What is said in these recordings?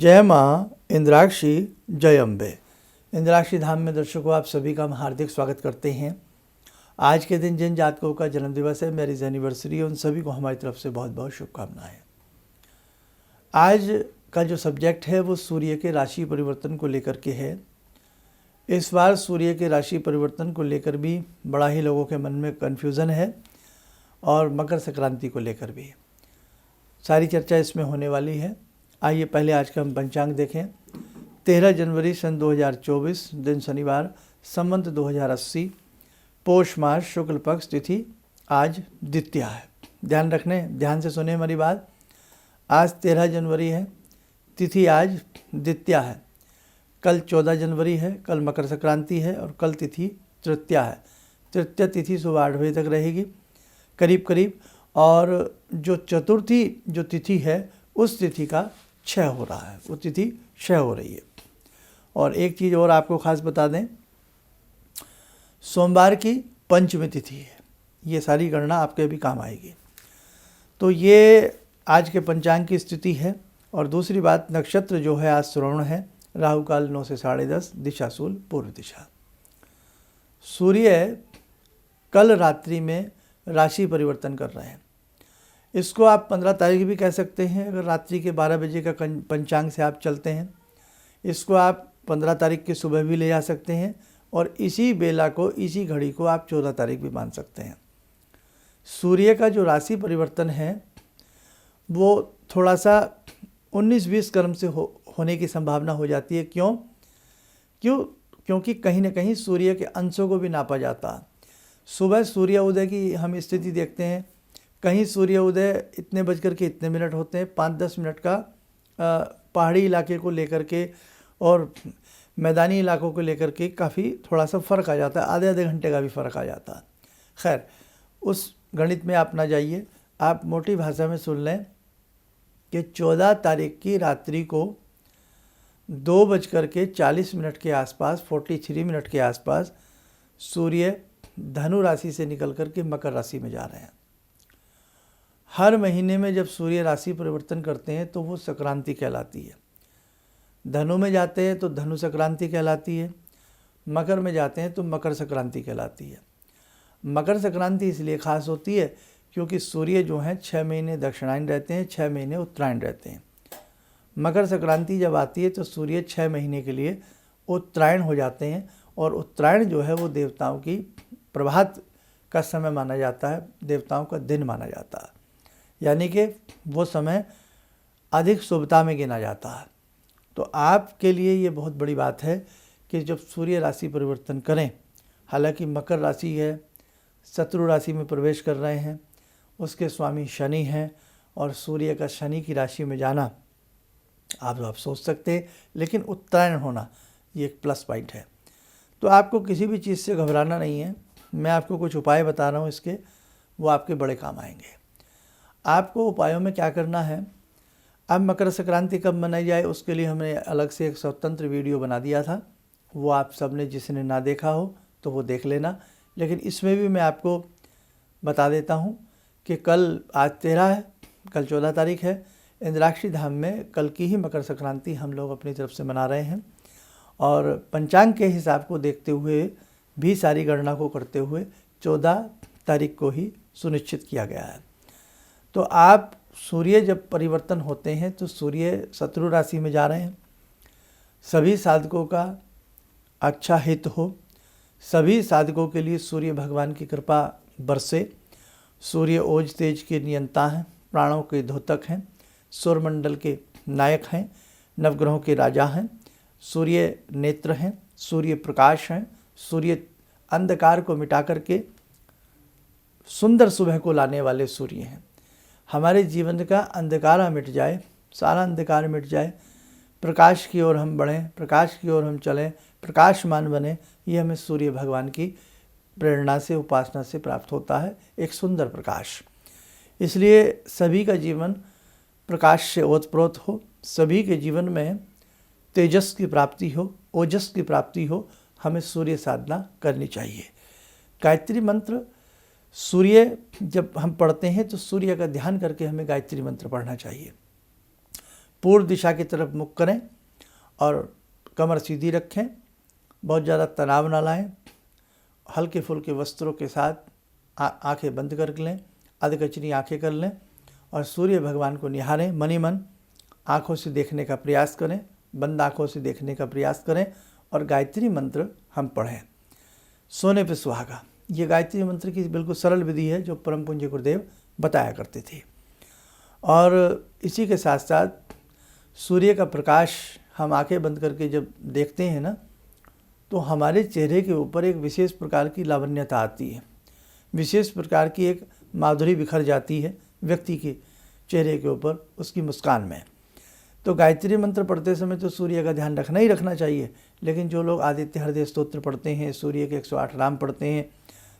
जय माँ इंद्राक्षी, जय अम्बे। इंद्राक्षी धाम में दर्शकों, आप सभी का हम हार्दिक स्वागत करते हैं। आज के दिन जिन जातकों का जन्मदिवस है, मैरिज एनिवर्सरी है, उन सभी को हमारी तरफ से बहुत बहुत शुभकामनाएं। आज का जो सब्जेक्ट है वो सूर्य के राशि परिवर्तन को लेकर के है। इस बार सूर्य के राशि परिवर्तन को लेकर भी बड़ा ही लोगों के मन में कन्फ्यूज़न है और मकर संक्रांति को लेकर भी सारी चर्चा इसमें होने वाली है। आइए पहले आज का हम पंचांग देखें। 13 जनवरी सन 2024, दिन शनिवार, संवत 2080, पौष मास, शुक्ल पक्ष, तिथि आज द्वितीया है। ध्यान से सुने हमारी बात। आज 13 जनवरी है, तिथि आज द्वितीया है। कल 14 जनवरी है, कल मकर संक्रांति है और कल तिथि तृतीया है। तृतीया तिथि सुबह 8 बजे तक रहेगी करीब। और जो चतुर्थी जो तिथि है उस तिथि का क्षय हो रहा है, वो तिथि क्षय हो रही है। और एक चीज़ और आपको खास बता दें, सोमवार की पंचमी तिथि है। ये सारी गणना आपके भी काम आएगी। तो ये आज के पंचांग की स्थिति है। और दूसरी बात, नक्षत्र जो है आज श्रवण है, राहु काल 9 से 10:30, दिशा शूल पूर्व दिशा। सूर्य कल रात्रि में राशि परिवर्तन कर रहे हैं। इसको आप 15 तारीख भी कह सकते हैं, अगर रात्रि के 12 बजे का पंचांग से आप चलते हैं। इसको आप 15 तारीख की सुबह भी ले जा सकते हैं और इसी बेला को, इसी घड़ी को आप 14 तारीख भी मान सकते हैं। सूर्य का जो राशि परिवर्तन है वो थोड़ा सा 19-20 क्रम से होने की संभावना हो जाती है। क्योंकि कहीं ना कहीं सूर्य के अंशों को भी नापा जाता है। सुबह सूर्य उदय की हम स्थिति देखते हैं, कहीं सूर्य उदय इतने बजकर के इतने मिनट होते हैं, 5-10 मिनट का पहाड़ी इलाके को लेकर के और मैदानी इलाकों को लेकर के काफ़ी थोड़ा सा फ़र्क आ जाता है, आधे घंटे का भी फ़र्क आ जाता है। खैर, उस गणित में आप ना जाइए, आप मोटी भाषा में सुन लें कि 14 तारीख की रात्रि को 2:40 के आसपास, 43 मिनट के आसपास सूर्य धनु राशि से निकल कर के मकर राशि में जा रहे हैं। हर महीने में जब सूर्य राशि परिवर्तन करते हैं तो वो संक्रांति कहलाती है। धनु में जाते हैं तो धनु संक्रांति कहलाती है, मकर में जाते हैं तो मकर संक्रांति कहलाती है। मकर संक्रांति इसलिए खास होती है क्योंकि सूर्य जो हैं 6 महीने दक्षिणायन रहते हैं, 6 महीने उत्तरायण रहते हैं। मकर संक्रांति जब आती है तो सूर्य 6 महीने के लिए उत्तरायण हो जाते हैं। और उत्तरायण जो है वो देवताओं की प्रभात का समय माना जाता है, देवताओं का दिन माना जाता है, यानी कि वो समय अधिक शुभता में गिना जाता है। तो आपके लिए ये बहुत बड़ी बात है कि जब सूर्य राशि परिवर्तन करें, हालांकि मकर राशि है, शत्रु राशि में प्रवेश कर रहे हैं, उसके स्वामी शनि हैं और सूर्य का शनि की राशि में जाना आप सोच सकते हैं, लेकिन उत्तरायण होना ये एक प्लस पॉइंट है। तो आपको किसी भी चीज़ से घबराना नहीं है। मैं आपको कुछ उपाय बता रहा हूँ इसके, वो आपके बड़े काम आएंगे। आपको उपायों में क्या करना है, अब मकर संक्रांति कब मनाई जाए उसके लिए हमने अलग से एक स्वतंत्र वीडियो बना दिया था। वो आप सब ने जिसने ना देखा हो तो वो देख लेना। लेकिन इसमें भी मैं आपको बता देता हूँ कि आज 13 है, कल 14 तारीख है। इंद्राक्षी धाम में कल की ही मकर संक्रांति हम लोग अपनी तरफ से मना रहे हैं और पंचांग के हिसाब को देखते हुए भी, सारी गणना को करते हुए 14 तारीख को ही सुनिश्चित किया गया है। तो आप सूर्य जब परिवर्तन होते हैं तो सूर्य शत्रु राशि में जा रहे हैं। सभी साधकों का अच्छा हित हो, सभी साधकों के लिए सूर्य भगवान की कृपा बरसे। सूर्य ओज तेज के नियंता हैं, प्राणों के द्योतक हैं, सौरमंडल के नायक हैं, नवग्रहों के राजा हैं। सूर्य नेत्र हैं, सूर्य प्रकाश हैं। सूर्य अंधकार को मिटा करके सुंदर सुबह को लाने वाले सूर्य हैं। हमारे जीवन का अंधकार मिट जाए, सारा अंधकार मिट जाए, प्रकाश की ओर हम बढ़ें, प्रकाश की ओर हम चलें, प्रकाशमान बने, ये हमें सूर्य भगवान की प्रेरणा से, उपासना से प्राप्त होता है, एक सुंदर प्रकाश। इसलिए सभी का जीवन प्रकाश से ओतप्रोत हो, सभी के जीवन में तेजस की प्राप्ति हो, ओजस की प्राप्ति हो, हमें सूर्य साधना करनी चाहिए। गायत्री मंत्र सूर्य जब हम पढ़ते हैं तो सूर्य का ध्यान करके हमें गायत्री मंत्र पढ़ना चाहिए। पूर्व दिशा की तरफ मुख करें और कमर सीधी रखें। बहुत ज़्यादा तनाव ना लाएं। हल्के फुल्के वस्त्रों के साथ आंखें बंद कर लें, अधकचरी आंखें कर लें और सूर्य भगवान को निहारें। मनी मन आँखों से देखने का प्रयास करें, बंद आँखों से देखने का प्रयास करें और गायत्री मंत्र हम पढ़ें। सोने पे सुहागा, ये गायत्री मंत्र की बिल्कुल सरल विधि है जो परम पूज्य गुरुदेव बताया करते थे। और इसी के साथ साथ सूर्य का प्रकाश हम आंखें बंद करके जब देखते हैं ना, तो हमारे चेहरे के ऊपर एक विशेष प्रकार की लावण्यता आती है, विशेष प्रकार की एक माधुरी बिखर जाती है व्यक्ति के चेहरे के ऊपर, उसकी मुस्कान में। तो गायत्री मंत्र पढ़ते समय तो सूर्य का ध्यान रखना ही रखना चाहिए, लेकिन जो लोग आदित्य हृदय स्तोत्र पढ़ते हैं, सूर्य के 108 नाम पढ़ते हैं,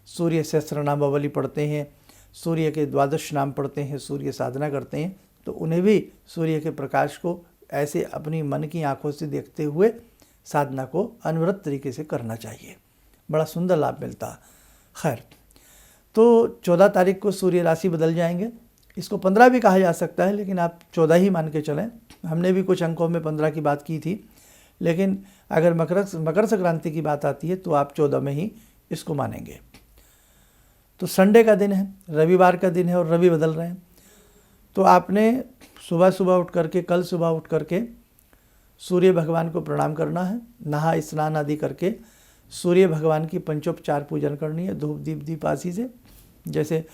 सूर्य सहस्त्र नामावली पढ़ते हैं, सूर्य के 12 नाम पढ़ते हैं, सूर्य साधना करते हैं, तो उन्हें भी सूर्य के प्रकाश को ऐसे अपनी मन की आंखों से देखते हुए साधना को अनवरत तरीके से करना चाहिए। बड़ा सुंदर लाभ मिलता। खैर, तो 14 तारीख को सूर्य राशि बदल जाएंगे। इसको 15 भी कहा जा सकता है, लेकिन आप 14 ही मान के चलें। हमने भी कुछ अंकों में 15 की बात की थी, लेकिन अगर मकर संक्रांति की बात आती है तो आप 14 में ही इसको मानेंगे। तो संडे का दिन है, रविवार का दिन है और रवि बदल रहे हैं। तो आपने सुबह उठ करके, कल सुबह उठ करके सूर्य भगवान को प्रणाम करना है। नहा स्नान आदि करके सूर्य भगवान की पंचोपचार पूजन करनी है, धूप दीप दीपासी से। जैसे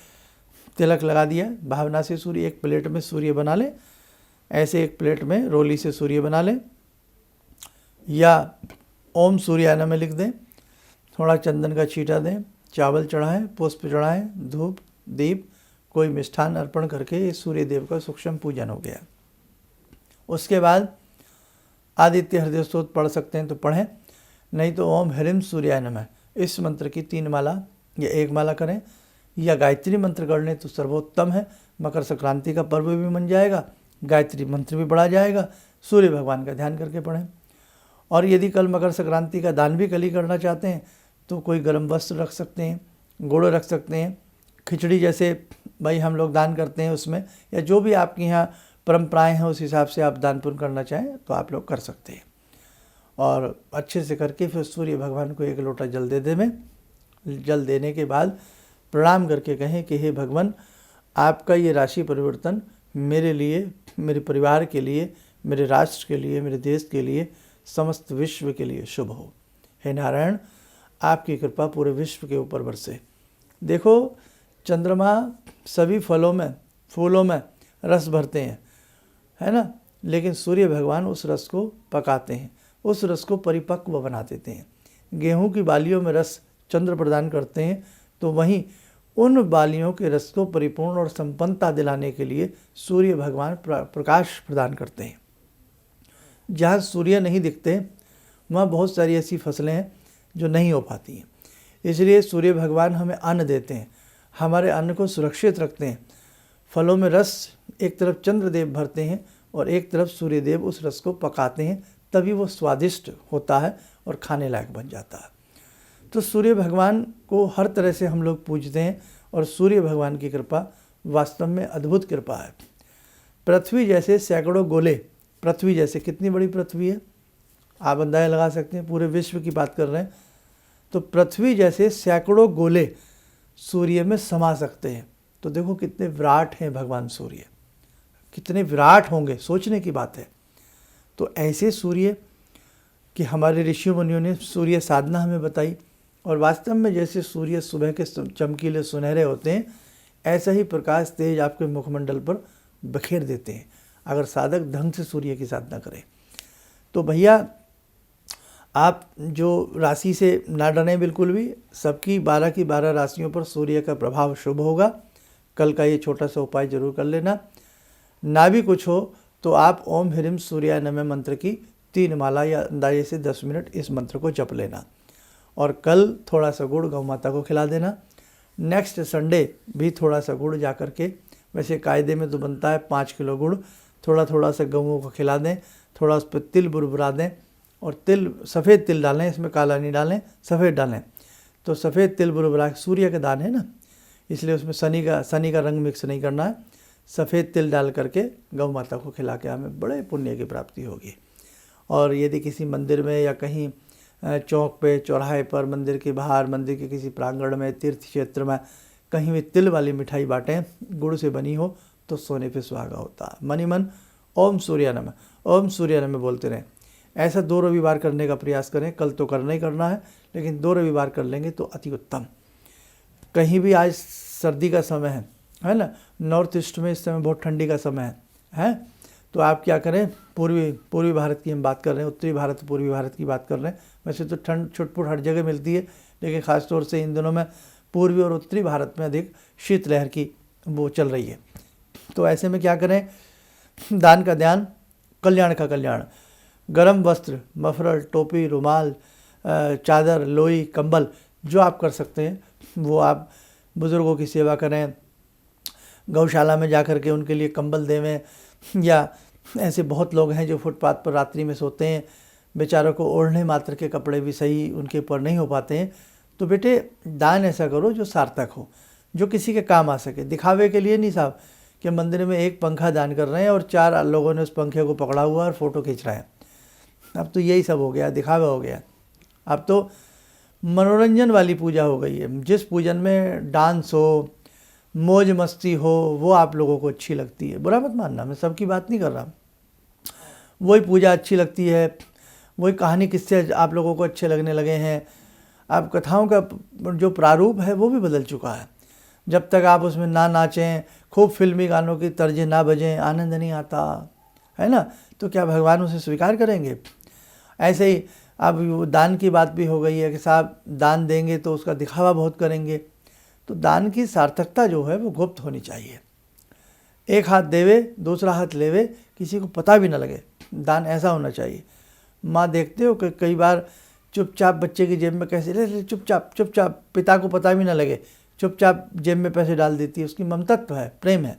तिलक लगा दिया, भावना से सूर्य, एक प्लेट में सूर्य बना लें, ऐसे एक प्लेट में रोली से सूर्य बना लें, या ओम सूर्याय नमः लिख दें, थोड़ा चंदन का छींटा दें, चावल चढ़ाएं, पुष्प चढ़ाएं, धूप दीप कोई मिष्ठान अर्पण करके सूर्य देव का सूक्ष्म पूजन हो गया। उसके बाद आदित्य हृदय स्तोत्र पढ़ सकते हैं तो पढ़ें, नहीं तो ओम ह्रीं सूर्याय नमः इस मंत्र की 3 माला या 1 माला करें, या गायत्री मंत्र कर लें तो सर्वोत्तम है। मकर संक्रांति का पर्व भी बन जाएगा, गायत्री मंत्र भी पढ़ा जाएगा, सूर्य भगवान का ध्यान करके पढ़ें। और यदि कल मकर संक्रांति का दान भी कल ही करना चाहते हैं तो कोई गर्म वस्त्र रख सकते हैं, गुड़ रख सकते हैं, खिचड़ी जैसे भाई हम लोग दान करते हैं उसमें, या जो भी आपके यहाँ परंपराएं हैं उस हिसाब से आप दान पुण्य करना चाहें तो आप लोग कर सकते हैं। और अच्छे से करके फिर सूर्य भगवान को 1 लोटा जल दे दें। जल देने के बाद प्रणाम करके कहें कि हे भगवान, आपका ये राशि परिवर्तन मेरे लिए, मेरे परिवार के लिए, मेरे राष्ट्र के लिए, मेरे देश के लिए, समस्त विश्व के लिए शुभ हो। हे नारायण, आपकी कृपा पूरे विश्व के ऊपर बरसे। देखो, चंद्रमा सभी फलों में, फूलों में रस भरते हैं, है ना, लेकिन सूर्य भगवान उस रस को पकाते हैं, उस रस को परिपक्व बना देते हैं। गेहूं की बालियों में रस चंद्र प्रदान करते हैं, तो वहीं उन बालियों के रस को परिपूर्ण और संपन्नता दिलाने के लिए सूर्य भगवान प्रकाश प्रदान करते हैं। जहाँ सूर्य नहीं दिखते वहाँ बहुत सारी ऐसी फसलें हैं जो नहीं हो पाती हैं, इसलिए सूर्य भगवान हमें अन्न देते हैं, हमारे अन्न को सुरक्षित रखते हैं। फलों में रस एक तरफ चंद्रदेव भरते हैं और एक तरफ सूर्यदेव उस रस को पकाते हैं, तभी वो स्वादिष्ट होता है और खाने लायक बन जाता है। तो सूर्य भगवान को हर तरह से हम लोग पूजते हैं और सूर्य भगवान की कृपा वास्तव में अद्भुत कृपा है। पृथ्वी जैसे सैकड़ों गोले, पृथ्वी जैसे, कितनी बड़ी पृथ्वी है आप अंदाजा लगा सकते हैं, पूरे विश्व की बात कर रहे हैं, तो पृथ्वी जैसे सैकड़ों गोले सूर्य में समा सकते हैं। तो देखो कितने विराट हैं भगवान सूर्य, कितने विराट होंगे, सोचने की बात है। तो ऐसे सूर्य कि हमारे ऋषि मुनियों ने सूर्य साधना हमें बताई, और वास्तव में जैसे सूर्य सुबह के चमकीले सुनहरे होते हैं, ऐसा ही प्रकाश तेज आपके मुखमंडल पर बखेर देते हैं अगर साधक ढंग से सूर्य की साधना करें। तो भैया, आप जो राशि से ना डरें बिल्कुल भी, सबकी 12 की 12 राशियों पर सूर्य का प्रभाव शुभ होगा। कल का ये छोटा सा उपाय जरूर कर लेना। ना भी कुछ हो तो आप ओम ह्रीं सूर्याय नमः मंत्र की 3 माला या अंदाजे से 10 मिनट इस मंत्र को जप लेना, और कल थोड़ा सा गुड़ गौ माता को खिला देना। नेक्स्ट संडे भी थोड़ा सा गुड़ जा कर के, वैसे कायदे में तो बनता है 5 किलो गुड़, थोड़ा थोड़ा सा गऊँ को खिला दें, थोड़ा उस पर तिल बुरबुरा दें, और तिल सफ़ेद तिल डालें, इसमें काला नहीं डालें, सफ़ेद डालें। तो सफ़ेद तिल बुरबुरा, सूर्य का दान है ना, इसलिए उसमें शनि का रंग मिक्स नहीं करना है। सफ़ेद तिल डाल करके गौ माता को खिला के हमें बड़े पुण्य की प्राप्ति होगी। और यदि किसी मंदिर में या कहीं चौक पे, चौराहे पर, मंदिर के बाहर, मंदिर के किसी प्रांगण में, तीर्थ क्षेत्र में कहीं भी तिल वाली मिठाई बाँटें, गुड़ से बनी हो, तो सोने पे सुहागा होता है। मन ही मन ओम सूर्य नमः, ओम सूर्य नमः बोलते रहें। ऐसा 2 रविवार करने का प्रयास करें। कल तो करना ही करना है, लेकिन 2 रविवार कर लेंगे तो अति उत्तम। कहीं भी आज सर्दी का समय है ना, नॉर्थ ईस्ट में इस समय बहुत ठंडी का समय है, तो आप क्या करें, पूर्वी भारत की हम बात कर रहे हैं, उत्तरी भारत पूर्वी भारत की बात कर रहे हैं। वैसे तो ठंड छुटपुट हर जगह मिलती है, लेकिन ख़ास तौर से इन दिनों में पूर्वी और उत्तरी भारत में अधिक शीतलहर की वो चल रही है। तो ऐसे में क्या करें, दान का ध्यान, कल्याण का कल्याण। गर्म वस्त्र, मफरल, टोपी, रुमाल, चादर, लोई, कंबल, जो आप कर सकते हैं वो आप बुज़ुर्गों की सेवा करें। गौशाला में जा कर के उनके लिए कंबल देवें, या ऐसे बहुत लोग हैं जो फुटपाथ पर रात्रि में सोते हैं, बेचारों को ओढ़ने मात्र के कपड़े भी सही उनके ऊपर नहीं हो पाते हैं। तो बेटे दान ऐसा करो जो सार्थक हो, जो किसी के काम आ सके। दिखावे के लिए नहीं साहब कि मंदिर में एक पंखा दान कर रहे हैं और 4 लोगों ने उस पंखे को पकड़ा हुआ और फ़ोटो खींच रहे हैं। अब तो यही सब हो गया, दिखावा हो गया। अब तो मनोरंजन वाली पूजा हो गई है। जिस पूजन में डांस हो, मौज मस्ती हो, वो आप लोगों को अच्छी लगती है। बुरा मत मानना, मैं सबकी बात नहीं कर रहा। वही पूजा अच्छी लगती है, वही कहानी किस्से आप लोगों को अच्छे लगने लगे हैं। अब कथाओं का जो प्रारूप है वो भी बदल चुका है। जब तक आप उसमें ना नाचें, खूब फिल्मी गानों की तर्जें ना बजें, आनंद नहीं आता है ना, तो क्या भगवान उसे स्वीकार करेंगे? ऐसे ही अब दान की बात भी हो गई है कि साहब दान देंगे तो उसका दिखावा बहुत करेंगे। तो दान की सार्थकता जो है वो गुप्त होनी चाहिए। एक हाथ देवे, दूसरा हाथ लेवे, किसी को पता भी ना लगे। दान ऐसा होना चाहिए। माँ देखते हो कि कई बार चुपचाप बच्चे की जेब में कैसे ले चुपचाप चुपचाप, पिता को पता भी ना लगे, चुपचाप जेब में पैसे डाल देती है। उसकी ममतत्व है, प्रेम है।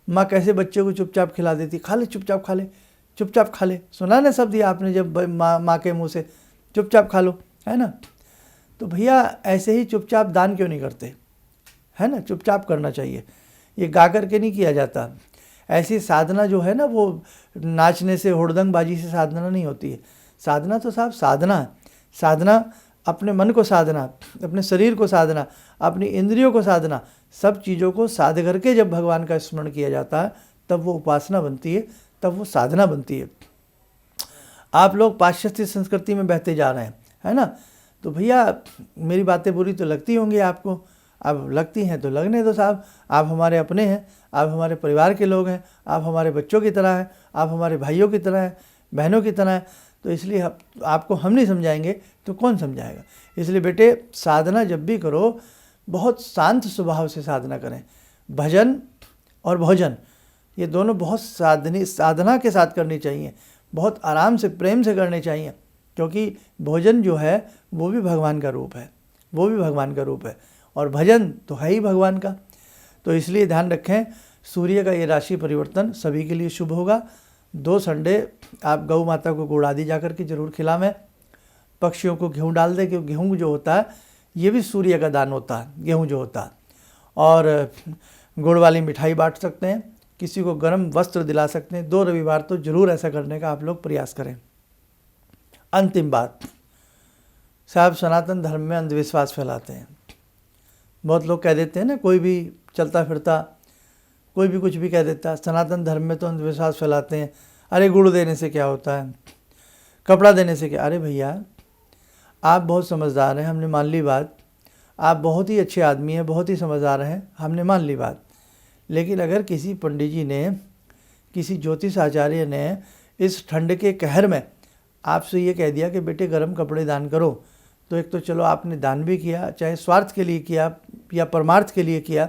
माँ कैसे बच्चे को चुपचाप खिला देती, खा ले चुपचाप, खा ले चुपचाप, खा ले। सुना ना शब्द दिया आपने जब माँ के मुँह से, चुपचाप खा लो, है ना। तो भैया ऐसे ही चुपचाप दान क्यों नहीं करते, है ना। चुपचाप करना चाहिए, ये गा करके नहीं किया जाता। ऐसी साधना जो है ना, वो नाचने से, हुड़दंगबाजी से साधना नहीं होती है। साधना तो साहब साधना है। साधना अपने मन को साधना, अपने शरीर को साधना, अपनी इंद्रियों को साधना, सब चीज़ों को साध करके जब भगवान का स्मरण किया जाता है तब वो उपासना बनती है, तब वो साधना बनती है। आप लोग पाश्चात्य संस्कृति में बहते जा रहे हैं, है ना। तो भैया मेरी बातें बुरी तो लगती होंगी आपको, अब लगती हैं तो लगने दो साहब। आप हमारे अपने हैं, आप हमारे परिवार के लोग हैं, आप हमारे बच्चों की तरह हैं, आप हमारे भाइयों की तरह हैं, बहनों की तरह हैं। तो इसलिए आपको हम नहीं समझाएंगे तो कौन समझाएगा। इसलिए बेटे साधना जब भी करो बहुत शांत स्वभाव से साधना करें। भजन और भोजन ये दोनों बहुत साधना के साथ करनी चाहिए, बहुत आराम से, प्रेम से करनी चाहिए। क्योंकि भोजन जो है वो भी भगवान का रूप है, वो भी भगवान का रूप है, और भजन तो है ही भगवान का। तो इसलिए ध्यान रखें, सूर्य का ये राशि परिवर्तन सभी के लिए शुभ होगा। 2 संडे आप गौ माता को गुड़ आदि जा कर के जरूर खिलावें। पक्षियों को गेहूँ डाल दें, क्योंकि गेहूँ जो होता है ये भी सूर्य का दान होता है, गेहूँ जो होता है। और गुड़ वाली मिठाई बांट सकते हैं, किसी को गर्म वस्त्र दिला सकते हैं। 2 रविवार तो जरूर ऐसा करने का आप लोग प्रयास करें। अंतिम बात साहब, सनातन धर्म में अंधविश्वास फैलाते हैं। बहुत लोग कह देते हैं ना, कोई भी चलता फिरता कोई भी कुछ भी कह देता है, सनातन धर्म में तो अंधविश्वास फैलाते हैं। अरे गुड़ देने से क्या होता है, कपड़ा देने से क्या। अरे भैया आप बहुत समझदार हैं, हमने मान ली बात। आप बहुत ही अच्छे आदमी हैं, बहुत ही समझदार हैं, हमने मान ली बात। लेकिन अगर किसी पंडित जी ने, किसी ज्योतिष आचार्य ने इस ठंड के कहर में आपसे ये कह दिया कि बेटे गर्म कपड़े दान करो, तो एक तो चलो आपने दान भी किया, चाहे स्वार्थ के लिए किया या परमार्थ के लिए किया,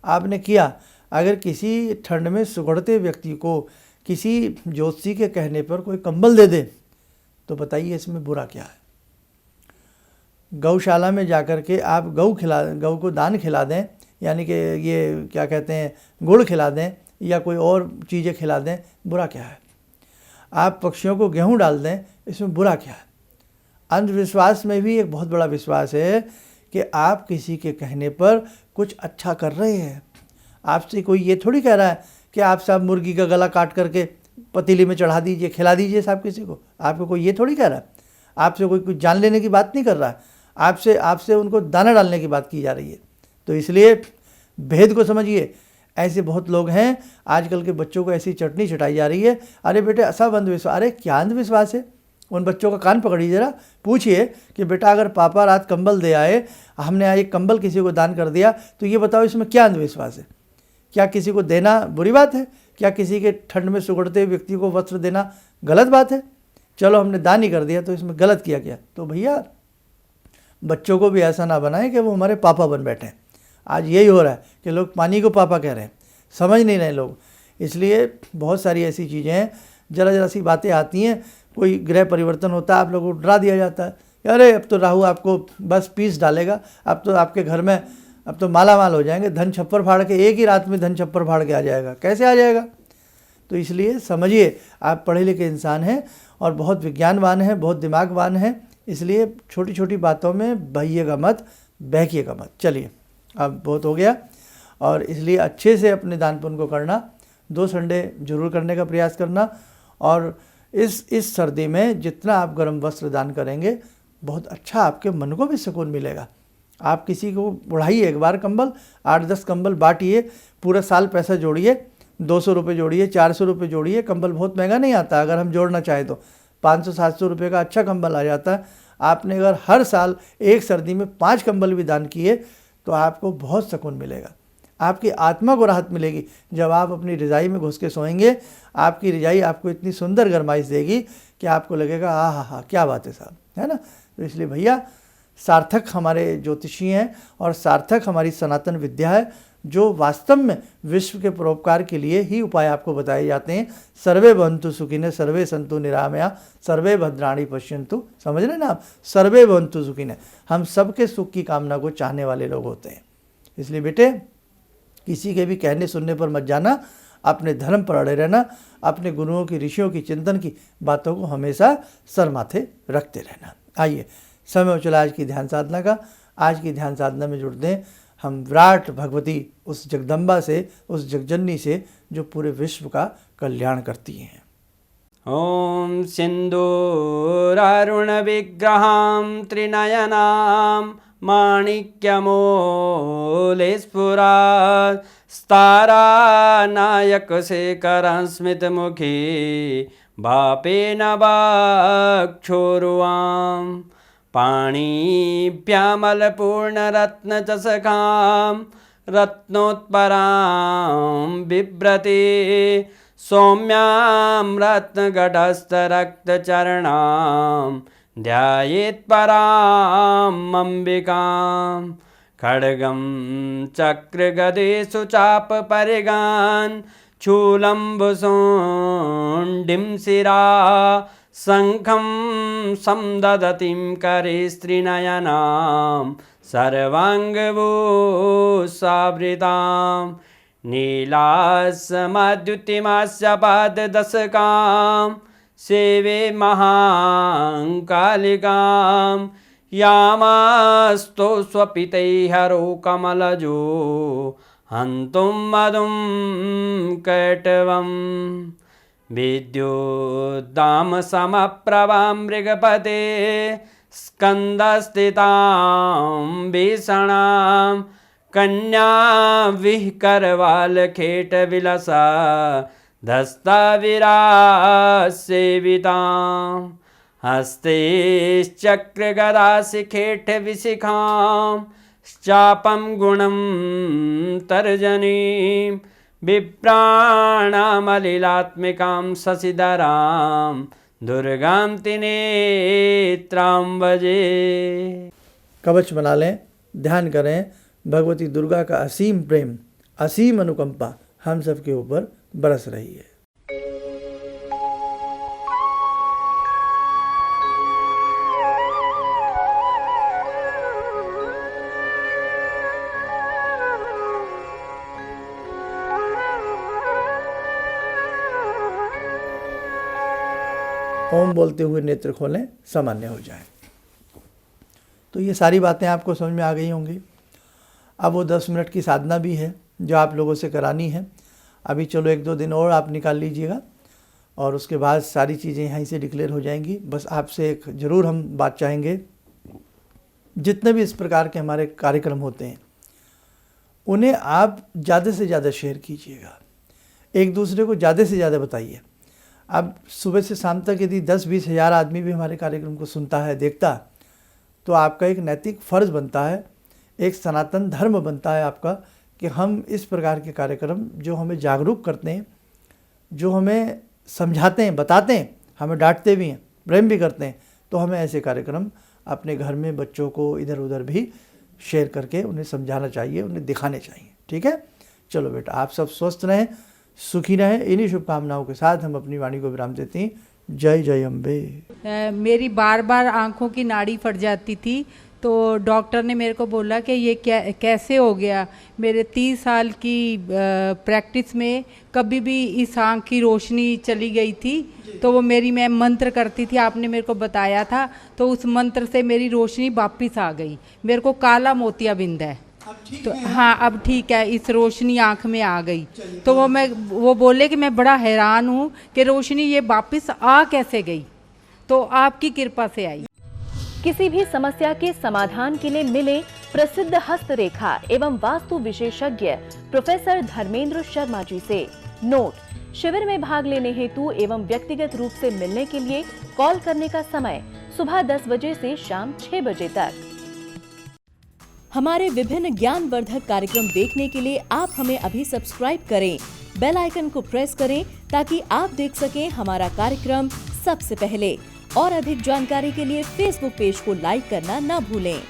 आपने किया। अगर किसी ठंड में सुगड़ते व्यक्ति को किसी ज्योतिषी के कहने पर कोई कंबल दे दे, तो बताइए इसमें बुरा क्या है। गौशाला में जाकर के आप गौ को दान खिला दें, यानी कि ये क्या कहते हैं, गुड़ खिला दें या कोई और चीज़ें खिला दें, बुरा क्या है। आप पक्षियों को गेहूँ डाल दें, इसमें बुरा क्या है। अंधविश्वास में भी एक बहुत बड़ा विश्वास है कि आप किसी के कहने पर कुछ अच्छा कर रहे हैं, आपसे कोई ये थोड़ी कह रहा है कि आप साहब मुर्गी का गला काट करके पतीली में चढ़ा दीजिए, खिला दीजिए साहब किसी को। आपको कोई ये थोड़ी कह रहा है। आपसे कोई कुछ जान लेने की बात नहीं कर रहा है, आपसे उनको दाना डालने की बात की जा रही है। तो इसलिए भेद को समझिए। ऐसे बहुत लोग हैं, आजकल के बच्चों को ऐसी चटनी चटाई जा रही है, अरे बेटे सब अंधविश्वास। अरे क्या अंधविश्वास है? उन बच्चों का कान पकड़िए ज़रा, पूछिए कि बेटा अगर पापा रात कंबल दे आए, हमने आज एक कंबल किसी को दान कर दिया, तो ये बताओ इसमें क्या अंधविश्वास है? क्या किसी को देना बुरी बात है? क्या किसी के ठंड में सुगड़ते हुए व्यक्ति को वस्त्र देना गलत बात है? चलो हमने दान ही कर दिया तो इसमें गलत किया क्या? तो भैया बच्चों को भी ऐसा ना बनाएं कि वो हमारे पापा बन बैठे। आज यही हो रहा है कि लोग पानी को पापा कह रहे हैं, समझ नहीं रहे लोग। इसलिए बहुत सारी ऐसी चीज़ें हैं, ज़रा सी बातें आती हैं, कोई ग्रह परिवर्तन होता है, आप लोगों को डरा दिया जाता है, अरे अब तो राहु आपको बस पीस डालेगा, अब तो आपके घर में अब तो माला माल हो जाएंगे, धन छप्पर फाड़ के, एक ही रात में धन छप्पर फाड़ के आ जाएगा। कैसे आ जाएगा? तो इसलिए समझिए, आप पढ़े लिखे इंसान हैं और बहुत विज्ञानवान हैं, बहुत दिमागवान हैं, इसलिए छोटी छोटी बातों में बहिएगा मत, बहकिएगा मत। चलिए अब बहुत हो गया, और इसलिए अच्छे से अपने दान पुण्य को करना, 2 संडे जरूर करने का प्रयास करना। और इस सर्दी में जितना आप गर्म वस्त्र दान करेंगे, बहुत अच्छा आपके मन को भी सुकून मिलेगा। आप किसी को उड़ाइए एक बार कंबल, 8-10 कंबल बांटिए, पूरा साल पैसा जोड़िए, 200 रुपये जोड़िए, 400 रुपये जोड़िए। कंबल बहुत महंगा नहीं आता, अगर हम जोड़ना चाहें तो 500-700 रुपये का अच्छा कंबल आ जाता है। आपने अगर हर साल एक सर्दी में 5 कंबल भी दान किए तो आपको बहुत सुकून मिलेगा, आपकी आत्मा को राहत मिलेगी। जब आप अपनी रज़ाई में घुस के सोएंगे, आपकी रज़ाई आपको इतनी सुंदर गरमाइश देगी कि आपको लगेगा हा क्या बात है साहब, है ना। तो इसलिए भैया सार्थक हमारे ज्योतिषी हैं और सार्थक हमारी सनातन विद्या है, जो वास्तव में विश्व के परोपकार के लिए ही उपाय आपको बताए जाते हैं। सर्वे भवन्तु सुखिनः, सर्वे सन्तु निरामया, सर्वे भद्राणि पश्यन्तु। समझ रहे ना आप, सर्वे भवन्तु सुखिनः, हम सबके सुख की कामना को चाहने वाले लोग होते हैं। इसलिए बेटे किसी के भी कहने सुनने पर मत जाना, अपने धर्म पर अड़े रहना, अपने गुरुओं की, ऋषियों की चिंतन की बातों को हमेशा सर माथे रखते रहना। आइए समय हो चला आज की ध्यान साधना का। आज की ध्यान साधना में जुड़ते हैं हम विराट भगवती, उस जगदम्बा से, उस जगजननी से जो पूरे विश्व का कल्याण करती हैं। ओम सिंदूरारुण विग्रहां त्रिनयनां माणिक्यमूले स्फुरात् स्तारानायकशेखरं स्मितमुखी भापेन वक्षोरुवां पाणिभ्यामलपूर्णरत्नचषकां रत्नोत्परां बिभ्रति सौम्यां रत्नगटस्थरक्तचरणां ध्यायेत् पराम् अम्बिकां खड्गं चक्रगदेषु चापपरिगान् शूलम्बुशोण्डिं शिरा शङ्खं समदधतीं करे स्त्रीनयनां सर्वाङ्गभूषावृतां नीलासमद्युतिमास्य पाददशकां सेवे महाकालिकां यामास्तो स्वपितैहरो कमलजो हन्तुं मधुं कैटवम् विद्युद्दाम समप्रभां मृगपते स्कन्दस्थितां भीषणां कन्या विहकरवालखेटविलसा धस्ताविरासेवितां हस्तैश्चक्रगदाशिखेटविशिखां चापं गुणं तर्जनीं विप्राणामलिलात्मिकां शशिधरां दुर्गां त्रिनेत्रां भजे। कवच बना लें, ध्यान करें, भगवती दुर्गा का असीम प्रेम, असीम अनुकंपा हम सब के ऊपर बरस रही है। ओम बोलते हुए नेत्र खोलें, सामान्य हो जाए। तो ये सारी बातें आपको समझ में आ गई होंगी। अब वो 10 मिनट की साधना भी है, जो आप लोगों से करानी है। अभी चलो 1-2 दिन और आप निकाल लीजिएगा और उसके बाद सारी चीज़ें यहीं से डिक्लेयर हो जाएंगी। बस आपसे एक ज़रूर हम बात चाहेंगे, जितने भी इस प्रकार के हमारे कार्यक्रम होते हैं उन्हें आप ज़्यादा से ज़्यादा शेयर कीजिएगा, एक दूसरे को ज़्यादा से ज़्यादा बताइए। अब सुबह से शाम तक यदि 10-20 हज़ार आदमी भी हमारे कार्यक्रम को सुनता है, देखता, तो आपका एक नैतिक फ़र्ज़ बनता है, एक सनातन धर्म बनता है आपका कि हम इस प्रकार के कार्यक्रम जो हमें जागरूक करते हैं, जो हमें समझाते हैं, बताते हैं, हमें डांटते भी हैं, प्रेम भी करते हैं, तो हमें ऐसे कार्यक्रम अपने घर में बच्चों को इधर उधर भी शेयर करके उन्हें समझाना चाहिए, उन्हें दिखाने चाहिए। ठीक है, चलो बेटा, आप सब स्वस्थ रहें, सुखी रहें। इन्हीं शुभकामनाओं के साथ हम अपनी वाणी को विराम देते हैं। जय जय अम्बे। मेरी बार बार आँखों की नाड़ी फट जाती थी, तो डॉक्टर ने मेरे को बोला कि ये कैसे हो गया। मेरे 30 साल की प्रैक्टिस में कभी भी इस आँख की रोशनी चली गई थी, तो वो मैं मंत्र करती थी, आपने मेरे को बताया था, तो उस मंत्र से मेरी रोशनी वापस आ गई। मेरे को काला मोतियाबिंद है, तो हाँ अब ठीक है, इस रोशनी आँख में आ गई। तो वो बोले कि मैं बड़ा हैरान हूँ कि रोशनी ये वापस आ कैसे गई, तो आपकी कृपा से आई। किसी भी समस्या के समाधान के लिए मिले प्रसिद्ध हस्तरेखा एवं वास्तु विशेषज्ञ प्रोफेसर धर्मेंद्र शर्मा जी से। नोट: शिविर में भाग लेने हेतु एवं व्यक्तिगत रूप से मिलने के लिए कॉल करने का समय सुबह 10 बजे से शाम 6 बजे तक। हमारे विभिन्न ज्ञानवर्धक कार्यक्रम देखने के लिए आप हमें अभी सब्सक्राइब करें, बेल आइकन को प्रेस करें ताकि आप देख सकें हमारा कार्यक्रम सबसे पहले। और अधिक जानकारी के लिए फेसबुक पेज को लाइक करना न भूलें।